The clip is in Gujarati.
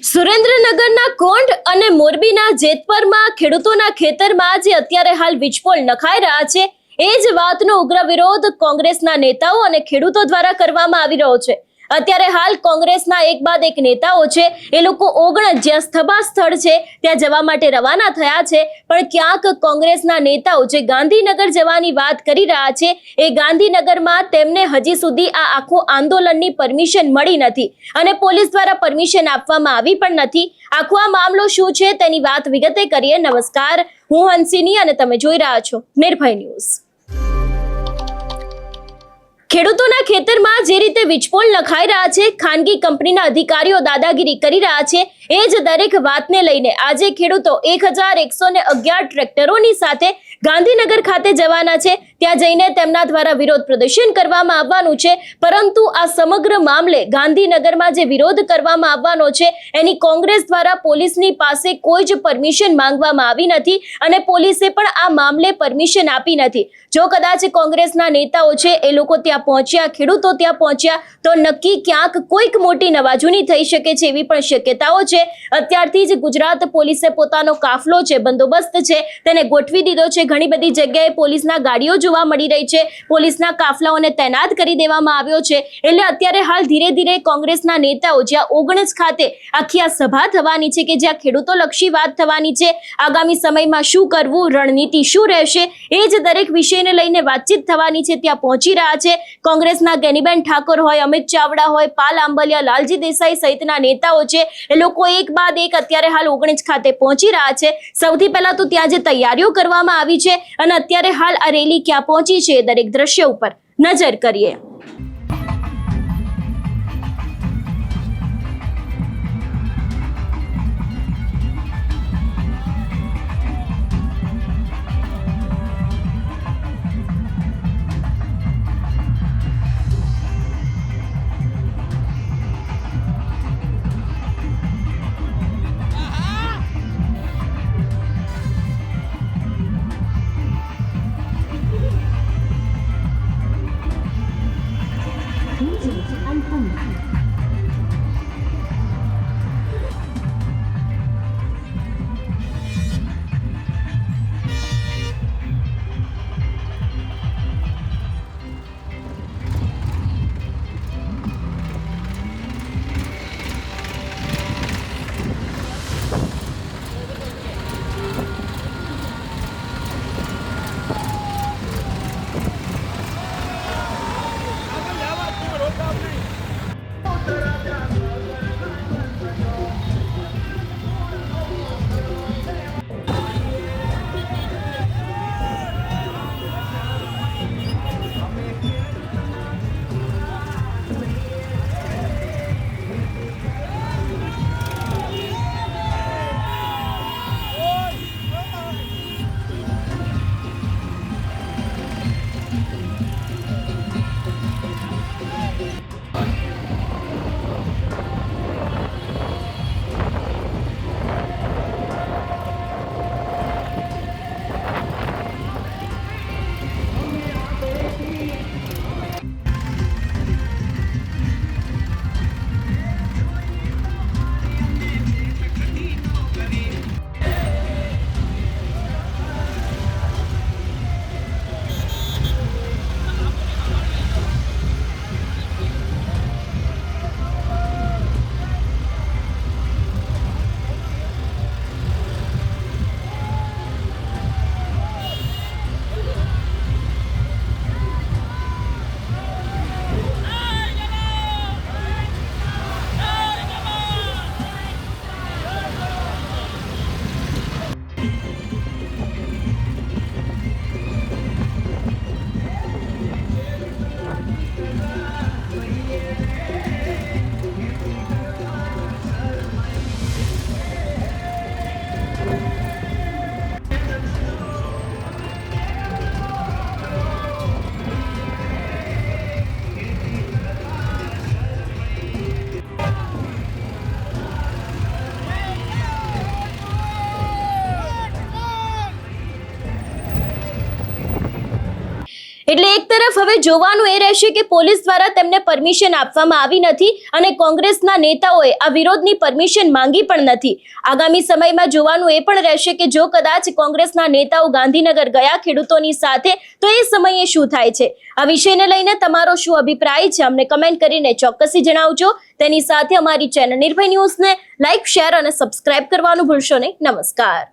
સુરેન્દ્રનગરના કોંઢ અને મોરબીના જેતપરમાં ખેડૂતોના ખેતરમાં જે અત્યારે હાલ વીજપોલ નખાઈ રહ્યા છે, એ જ વાતનો ઉગ્ર વિરોધ કોંગ્રેસના નેતાઓ અને ખેડૂતો દ્વારા કરવામાં આવી રહ્યો છે। અત્યારે હાલ કોંગ્રેસના એક બાદ એક નેતાઓ છે, એ લોકો ઓગણ જ્યાં સભા સ્થળ છે ત્યાં જવા માટે રવાના થયા છે, પણ ક્યાંક કોંગ્રેસના નેતાઓ જે ગાંધીનગર જવાની વાત કરી રહ્યા છે, એ ગાંધીનગરમાં તેમને હજી સુધી આ આખો આંદોલનની પરમિશન મળી નથી અને પોલીસ દ્વારા પરમિશન આપવામાં આવી પણ નથી। આખો આ મામલો શું છે તેની વાત વિગતે કરીએ। નમસ્કાર, હું હંસિની અને તમે જોઈ રહ્યા છો નિર્ભય ન્યૂઝ। ખેડૂતોના ખેતરમાં જે રીતે વીજપોલ નખાઈ રહ્યા છે, ખાનગી કંપનીના અધિકારીઓ દાદાગીરી કરી રહ્યા છે, એ જ દરેક વાતને લઈને આજે ખેડૂતો 1111 ટ્રેક્ટરોની સાથે ગાંધીનગર ખાતે જવાના છે। ત્યાં જઈને તેમના દ્વારા વિરોધ પ્રદર્શન કરવામાં આવવાનું છે, પરંતુ આ સમગ્ર મામલે ગાંધીનગરમાં જે વિરોધ કરવામાં આવવાનો છે એની કોંગ્રેસ દ્વારા પોલીસની પાસે કોઈ જ પરમિશન માંગવામાં આવી નથી અને પોલીસે પણ આ મામલે પરમિશન આપી નથી। જો કદાચ કોંગ્રેસના નેતાઓ છે એ લોકો ત્યાં પહોંચ્યા, ખેડૂતો ત્યાં પહોંચ્યા, તો નક્કી ક્યાંક કોઈક મોટી નવાજૂની થઈ શકે છે એવી પણ શક્યતાઓ છે। અત્યારથી જ ગુજરાત પોલીસે પોતાનો કાફલો છે, બંદોબસ્ત છે, તેને ગોઠવી દીધો છે। ઘણી બધી જગ્યાએ પોલીસના ગાડીઓ જોવા મળી રહી છે, પોલીસના કાફલાઓને તૈનાત કરી દેવામાં આવ્યો છે। એટલે અત્યારે હાલ ધીરે ધીરે કોંગ્રેસના નેતાઓ જ્યાં ઓગણજ ખાતે આખી આ સભા થવાની છે કે જ્યાં ખેડૂતો લક્ષી વાત થવાની છે, આગામી સમયમાં શું કરવું, રણનીતિ શું રહેશે, એ જ દરેક વિષયને લઈને વાતચીત થવાની છે, ત્યાં પહોંચી રહ્યા છે। કોંગ્રેસના ગેનીબેન ઠાકોર હોય, અમિત ચાવડા હોય, પાલ આંબલિયા, લાલજી દેસાઈ સહિતના નેતાઓ છે, એ લોકો એક બાદ એક અત્યારે હાલ ઓગણજ ખાતે પહોંચી રહ્યા છે। સૌથી પહેલા તો ત્યાં જે તૈયારીઓ કરવામાં આવી છે અને અત્યારે હાલ આ રેલી ક્યાં પહોંચી છે, દરેક દ્રશ્ય ઉપર નજર કરીએ। એટલે એક તરફ હવે જોવાનું એ રહેશે કે પોલીસ દ્વારા તેમને પરમિશન આપવામાં આવી નથી અને કોંગ્રેસના નેતાઓએ આ વિરોધની પરમિશન માંગી પણ નથી. આગામી સમયમાં જોવાનું એ પણ રહેશે કે જો કદાચ કોંગ્રેસના નેતાઓ ગાંધીનગર ગયા ખેડૂતોની સાથે તો એ સમયે શું થાય છે. આ વિષયને લઈને તમારો શું અભિપ્રાય છે અમને કમેન્ટ કરીને ચોક્કસથી જણાવજો. તેની સાથે અમારી ચેનલ નિર્ભય ન્યૂઝને લાઇક, શેર અને સબસ્ક્રાઇબ કરવાનું ભૂલશો નહીં. નમસ્કાર.